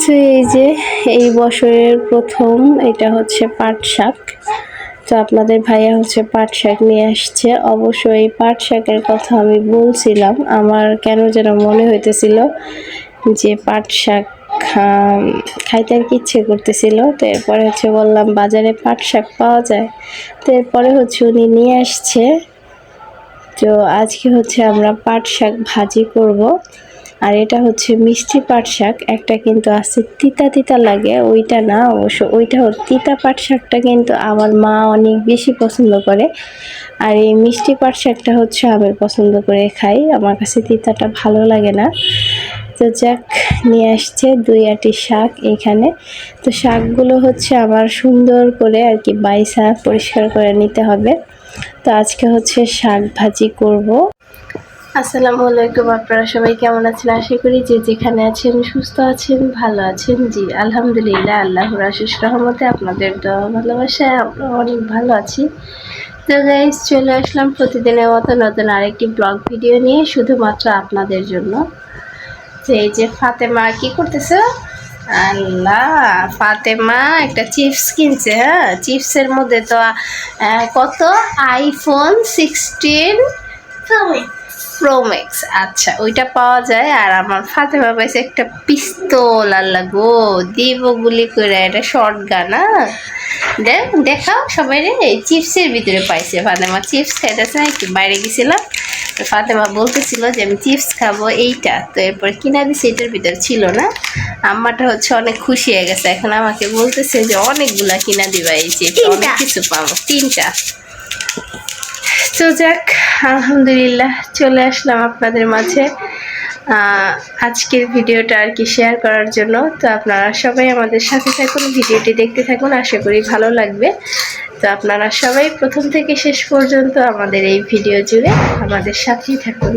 তো এই যে এই বছরের প্রথম এটা হচ্ছে পাট শাক। তো আপনাদের ভাইয়া হচ্ছে পাট শাক নিয়ে আসছে। অবশ্য এই পাট শাকের কথা আমি বলছিলাম, আমার কেন যেন মনে হইতেছিল যে পাট শাক খাইতে আর কি ইচ্ছে করতেছিল। তো এরপরে হচ্ছে বললাম বাজারে পাট শাক পাওয়া যায়, তো এরপরে হচ্ছে উনি নিয়ে আসছে। তো আজকে হচ্ছে আমরা পাট শাক ভাজি করব। আর এটা হচ্ছে মিষ্টি পাট শাক, একটা কিন্তু আছে তিতা তিতা লাগে, ওইটা না, অবশ্য ওইটা তিতা পাট শাকটা কিন্তু আমার মা অনেক বেশি পছন্দ করে। আর এই মিষ্টি পাট শাকটা হচ্ছে আমি পছন্দ করে খাই, আমার কাছে তিতাটা ভালো লাগে না। তো যাক, নিয়ে আসছে 2 আটি শাক এখানে। তো শাকগুলো হচ্ছে আমার সুন্দর করে আর কি বাইসা পরিষ্কার করে নিতে হবে। তো আজকে হচ্ছে শাক ভাজি করব। আসসালামু আলাইকুম, আপনারা সবাই কেমন আছেন? আশা করি যে যেখানে আছেন সুস্থ আছেন, ভালো আছেন। জি আলহামদুলিল্লাহ, আল্লাহর অশেষ রহমতে আপনাদের দোয়া ভালোবাসায় আমরা অনেক ভালো আছি। তো গাইস, চলে আসলাম প্রতিদিনের মতো নতুন আরেকটি ব্লগ ভিডিও নিয়ে, শুধুমাত্র আপনাদের জন্য। তো এই যে ফাতেমা কি করতেছে? আল্লাহ, ফাতেমা একটা চিপস কিনছে। হ্যাঁ, চিপসের মধ্যে তো কত আইফোন 16 প্রো ম্যাক্স, আচ্ছা ওইটা পাওয়া যায়। আর আমার ফাতেমা পাইছে একটা পিস্তল। আল্লাহ গো, দিব গুলি করে, এটা শর্ট গান। দেখাও সবাই রে। চিপসের ভিতরে পাইছে ফাতেমা, চিপস খাইতেছে নাকি? বাইরে গেছিলাম, ফাতেমা বলতেছিল যে আমি চিপস খাবো এইটা, তো এরপর কিনা দিছে, এটার ভিতরে ছিল না। আম্মাটা হচ্ছে অনেক খুশি হয়ে গেছে, এখন আমাকে বলতেছে যে অনেকগুলা কিনা দিবা এই চিপস, অনেক কিছু পাবো। 3টা। তো যাক, আলহামদুলিল্লাহ চলে আসলাম আপনাদের মাঝে আজকের ভিডিওটা আর কি শেয়ার করার জন্য। তো আপনারা সবাই আমাদের সাথে থাকুন, ভিডিওটি দেখতে থাকুন, আশা করি ভালো লাগবে। তো আপনারা সবাই প্রথম থেকে শেষ পর্যন্ত আমাদের এই ভিডিও জুড়ে আমাদের সাথেই থাকুন।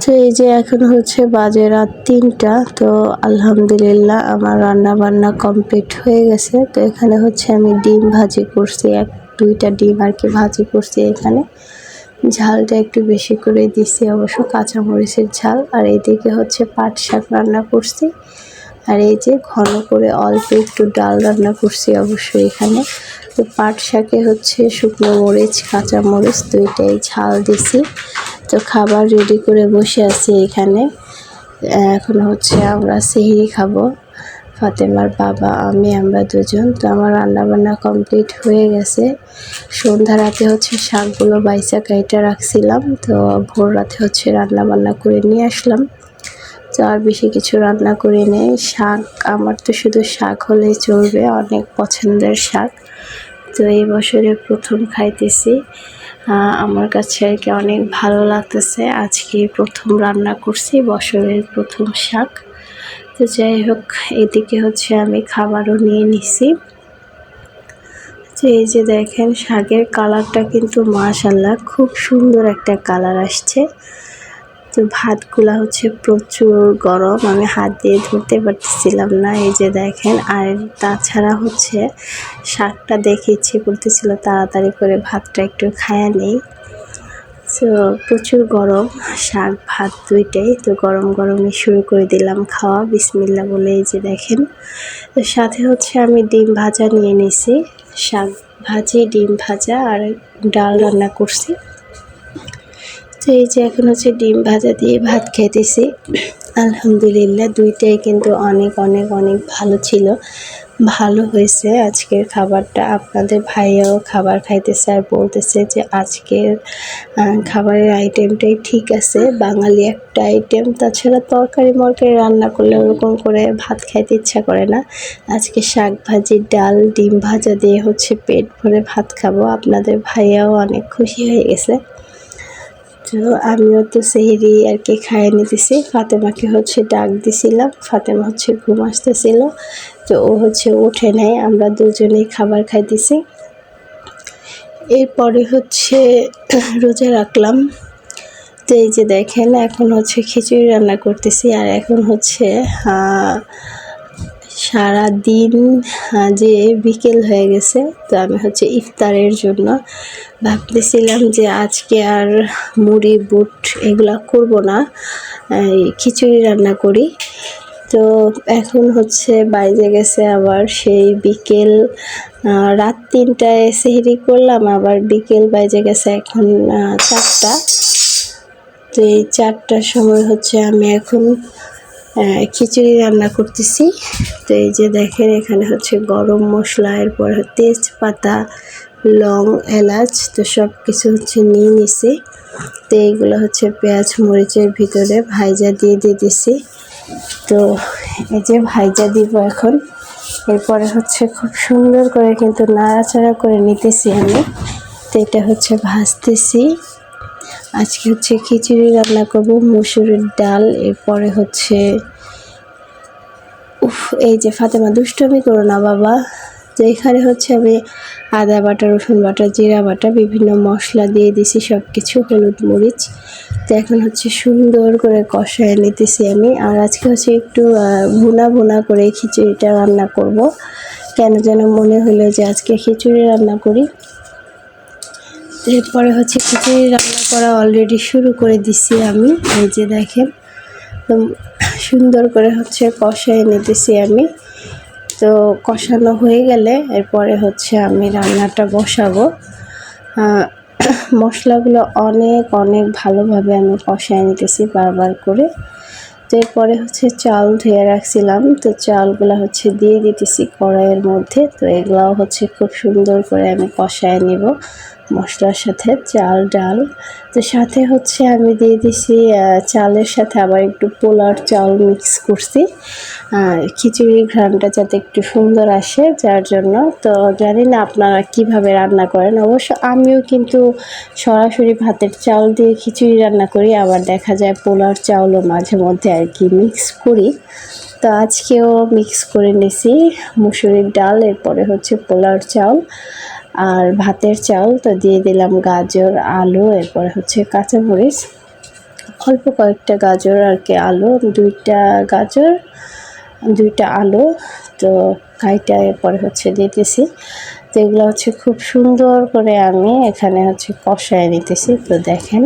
তো এই যে এখন হচ্ছে বাজে রাত 3টা। তো আলহামদুলিল্লাহ আমার রান্না বান্না কমপ্লিট হয়ে গেছে। তো এখানে হচ্ছে আমি ডিম ভাজি করছি, 2টা ডিম আর কি ভাজি করছি। এখানে ঝালটা একটু বেশি করে দিছি, অবশ্য কাঁচামরিচের ঝাল। আর এইদিকে হচ্ছে পাট শাক রান্না করছি। আর এই যে ঘন করে অল্প একটু ডাল রান্না করছি অবশ্যই এখানে। তো পাট শাকে হচ্ছে শুকনো মরিচ, কাঁচামরিচ 2টাই ঝাল দিছি। তো খাবার রেডি করে বসে আছি এখানে। এখন হচ্ছে আমরা সেহরি খাবো, ফাতেমার বাবা, আমি, আমরা দুজন। তো আমার রান্নাবান্না কমপ্লিট হয়ে গেছে। সন্ধ্যা রাতে হচ্ছে শাকগুলো বাইসা কাইটা রাখছিলাম, তো ভোর রাতে হচ্ছে রান্নাবান্না করে নিয়ে আসলাম। তো আর বেশি কিছু রান্না করে নেই। শাক, আমার তো শুধু শাক হলেই চলবে, অনেক পছন্দের শাক। তো এই বছরে প্রথম খাইতেছি, আমার কাছে আর কি অনেক ভালো লাগতেছে। আজকে প্রথম রান্না করছি বছরের প্রথম শাক। তো যাই হোক, এদিকে হচ্ছে আমি খাবারও নিয়ে নিছি। তো এই যে দেখেন, শাকের কালারটা কিন্তু মাশাআল্লাহ খুব সুন্দর একটা কালার আসছে। তো ভাতগুলা হচ্ছে প্রচুর গরম, আমি হাত দিয়ে ধরতে পারতেছিলাম না। এই যে দেখেন, আর তাছাড়া হচ্ছে শাকটা দেখে ইচ্ছে করতেছিল তাড়াতাড়ি করে ভাতটা একটু খায়া নেই। তো প্রচুর গরম, শাক ভাত 2টাই। তো গরম গরমই শুরু করে দিলাম খাওয়া, বিসমিল্লাহ বলে। এই যে দেখেন, তো সাথে হচ্ছে আমি ডিম ভাজা নিয়ে নিছি। শাক ভাজি, ডিম ভাজা আর ডাল রান্না করছি। তো এই যে এখন হচ্ছে ডিম ভাজা দিয়ে ভাত খাইতেছি। আলহামদুলিল্লাহ 2টাই কিন্তু অনেক অনেক অনেক ভালো ছিল, ভালো হয়েছে আজকের খাবারটা। আপনাদের ভাইয়াও খাবার খাইতেছে আর বলতেছে যে আজকের খাবারের আইটেমটাই ঠিক আছে, বাঙালি একটা আইটেম। তাছাড়া তরকারি মরকারি রান্না করলে ওরকম করে ভাত খাইতে ইচ্ছা করে না। আজকে শাক ভাজি, ডাল, ডিম ভাজা দিয়ে হচ্ছে পেট ভরে ভাত খাবো। আপনাদের ভাইয়াও অনেক খুশি হয়ে গেছে। তো আমিও তো সেহরি আর কি খাইয়ে নিতেছি। ফাতেমাকে হচ্ছে ডাক দিছিলাম, ফাতেমা হচ্ছে ঘুম আসতেছিল, তো ও হচ্ছে উঠে নেয়, আমরা দুজনেই খাবার খাইতেছি। এরপরে হচ্ছে রোজা রাখলাম। তো এই যে দেখেন, এখন হচ্ছে খিচুড়ি রান্না করতেছি। আর এখন হচ্ছে সারা দিন যে বিকেল হয়ে গেছে, তো আমি হচ্ছে ইফতারের জন্য ভাবতেছিলাম যে আজকে আর মুড়ি বুট এগুলা করব না, খিচুড়ি রান্না করি। তো এখন হচ্ছে বাইরে গেছে আবার সেই বিকেল, রাত 3টায় সেহরি করলাম, আবার বিকেল বাইরে গেছে এখন 4টা। তো এই 4টার সময় হচ্ছে আমি এখন খিচুড়ি রান্না করতেছি। তো এই যে দেখেন এখানে হচ্ছে গরম মশলা, এরপর তেজপাতা, লং, এলাচ, তো সব কিছু হচ্ছে নিয়ে নিছি। তো এইগুলো হচ্ছে পেঁয়াজ মরিচের ভিতরে ভাইজা দিয়ে দিছি। তো এই যে ভাইজা দিব এখন। এরপরে হচ্ছে খুব সুন্দর করে কিন্তু নাড়াচাড়া করে নিতেছি আমি। তো এটা হচ্ছে ভাজতেছি। আজকে হচ্ছে খিচুড়ি রান্না করব, মসুরের ডাল, এরপরে হচ্ছে এই যে ফাতেমা দুষ্টুমি করো না বাবা। তো এখানে হচ্ছে আমি আদা বাটা, রসুন বাটা, জিরা বাটা, বিভিন্ন মশলা দিয়ে দিছি, সব কিছু, হলুদ মরিচ। তো এখন হচ্ছে সুন্দর করে কষায় নিতেছি আমি। আর আজকে হচ্ছে একটু ভুনা ভুনা করে খিচুড়িটা রান্না করব। কেন যেন মনে হলো যে আজকে খিচুড়ি রান্না করি। এরপরে হচ্ছে খিচুড়ি রান্না করা অলরেডি শুরু করে দিছি আমি। এই যে দেখেন সুন্দর করে হচ্ছে কষায় নিতেছি আমি। তো কষানো হয়ে গেলে এরপরে হচ্ছে আমি রান্নাটা বসাবো। মশলাগুলো অনেক অনেক ভালোভাবে আমি কষায় নিতেছি বারবার করে। তো এরপরে হচ্ছে চাল ধুয়ে রাখছিলাম, তো চালগুলো হচ্ছে দিয়ে দিতেছি কড়াইয়ের মধ্যে। তো এগুলাও হচ্ছে খুব সুন্দর করে আমি কষায় নিব মশলার সাথে, চাল ডাল। তো সাথে হচ্ছে আমি দিয়ে দিছি চালের সাথে আবার একটু পোলার চাল মিক্স করছি, খিচুড়ির ঘ্রাণটা যাতে একটু সুন্দর আসে, যার জন্য। তো জানি না আপনারা কিভাবে রান্না করেন, অবশ্য আমিও কিন্তু সরাসরি ভাতের চাল দিয়ে খিচুড়ি রান্না করি, আবার দেখা যায় পোলার চাউলও মাঝে মধ্যে আর কি মিক্স করি। তো আজকেও মিক্স করে নিছি মুসুরির ডাল, এরপরে হচ্ছে পোলার চাউল আর ভাতের চাউল। তো দিয়ে দিলাম গাজর, আলু, এরপরে হচ্ছে কাঁচামরিচ, অল্প কয়েকটা গাজর আর কি, আলু 2টা গাজর, 2টা আলু। তো কাইটা এরপরে হচ্ছে দিতেছি। তো এগুলো হচ্ছে খুব সুন্দর করে আমি এখানে হচ্ছে কষায় নিতেছি। তো দেখেন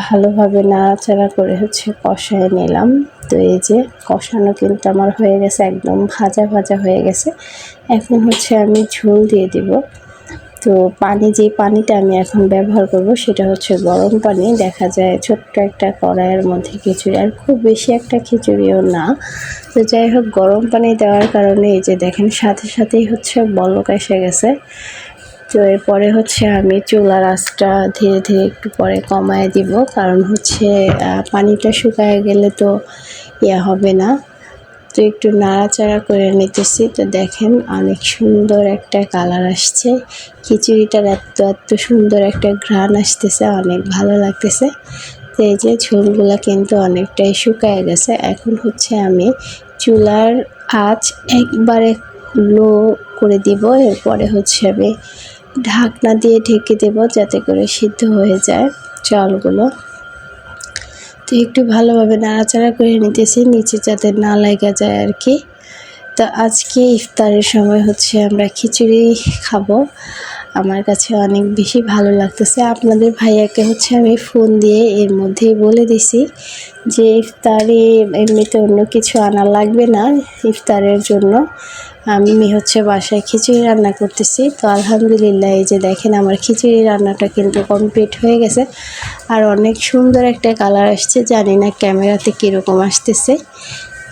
ভালোভাবে নাড়াচাড়া করে হচ্ছে কষায় নিলাম। তো এই যে কষানো কিন্তু আমার হয়ে গেছে, একদম ভাজা ভাজা হয়ে গেছে। এখন হচ্ছে আমি ঝোল দিয়ে দিব। তো যে পানিটা আমি এখন ব্যবহার করব সেটা হচ্ছে গরম পানি। দেখা যায় ছোট্ট একটা কড়াইয়ের মধ্যে খিচুড়ি, আর খুব বেশি একটা খিচুড়িও না। তো যাই হোক, গরম পানি দেওয়ার কারণে এই যে দেখেন সাথে সাথেই হচ্ছে বলক এসে গেছে। তো এরপরে হচ্ছে আমি চুলার আঁচটা ধীরে ধীরে একটু পরে কমায় দিব, কারণ হচ্ছে পানিটা শুকায় গেলে তো হবে না। তো একটু নাড়াচাড়া করে নিতেছি। তো দেখেন অনেক সুন্দর একটা কালার আসছে, খিচুড়িটার এত এত সুন্দর একটা ঘ্রাণ আসতেছে, অনেক ভালো লাগতেছে। তো এই যে ঝোলগুলা কিন্তু অনেকটাই শুকায় গেছে। এখন হচ্ছে আমি চুলার আঁচ একবারে লো করে দিব, এরপরে হচ্ছে আমি ঢাকনা দিয়ে ঢেকে দেব যাতে করে সিদ্ধ হয়ে যায় চালগুলো। তো একটু ভালোভাবে নাড়াচাড়া করে নিতেছি, নিচে যাতে না লেগে যায় আর কি। তো আজকে ইফতারের সময় হচ্ছে আমরা খিচুড়ি খাবো, আমার কাছে অনেক বেশি ভালো লাগতেছে। আপনাদের ভাইয়াকে হচ্ছে আমি ফোন দিয়ে এর মধ্যেই বলে দিছি যে ইফতারে এমনিতে অন্য কিছু আনা লাগবে না, ইফতারের জন্য আমি হচ্ছে বাসায় খিচুড়ি রান্না করতেছি। তো আলহামদুলিল্লাহ এই যে দেখেন আমার খিচুড়ি রান্নাটা কিন্তু কমপ্লিট হয়ে গেছে, আর অনেক সুন্দর একটা কালার আসছে, জানি না ক্যামেরাতে কীরকম আসতেছে।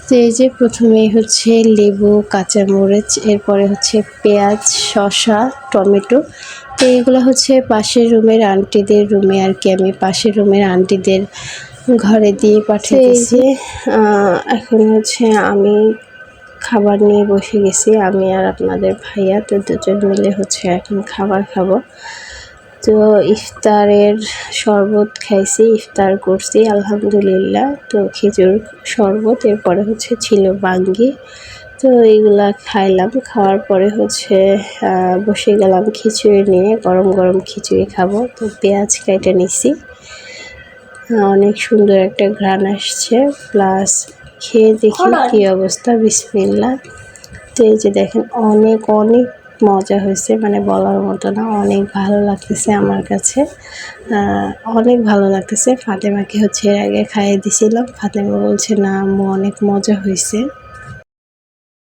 তো এই যে প্রথমেই হচ্ছে লেবু, কাঁচামরিচ, এরপরে হচ্ছে পেঁয়াজ, শসা, টমেটো। তো এইগুলো হচ্ছে পাশের রুমের আন্টিদের রুমে আর কি, আমি পাশের রুমের আন্টিদের ঘরে দিয়ে পাঠিয়েছি। এখন হচ্ছে আমি খাবার নিয়ে বসে গেছি, আমি আর আপনাদের ভাইয়া। তো দুজন মিলে হচ্ছে এখন খাবার খাবো। তো ইফতারের শরবত খাইছি, ইফতার করছি আলহামদুলিল্লাহ। তো খেজুর শরবত, এরপরে হচ্ছে ছিল বাঙ্গি। তো এইগুলা খাইলাম, খাওয়ার পরে হচ্ছে বসে গেলাম খিচুড়ি নিয়ে, গরম গরম খিচুড়ি খাবো। তো পেঁয়াজ কেটে নিছি, অনেক সুন্দর একটা ঘ্রাণ আসছে, প্লাস খেয়ে দেখি কী অবস্থা। বিসমিল্লাহ। তো এই যে দেখেন অনেক অনেক মজা হয়েছে, মানে বলার মতো না, অনেক ভালো লাগতেছে আমার কাছে। অনেক ভালো লাগতেছে। ফাতেমাকে হচ্ছে এর আগে খাইয়ে দিছিলাম, ফাতেমা বলছে না আম্মু অনেক মজা হয়েছে।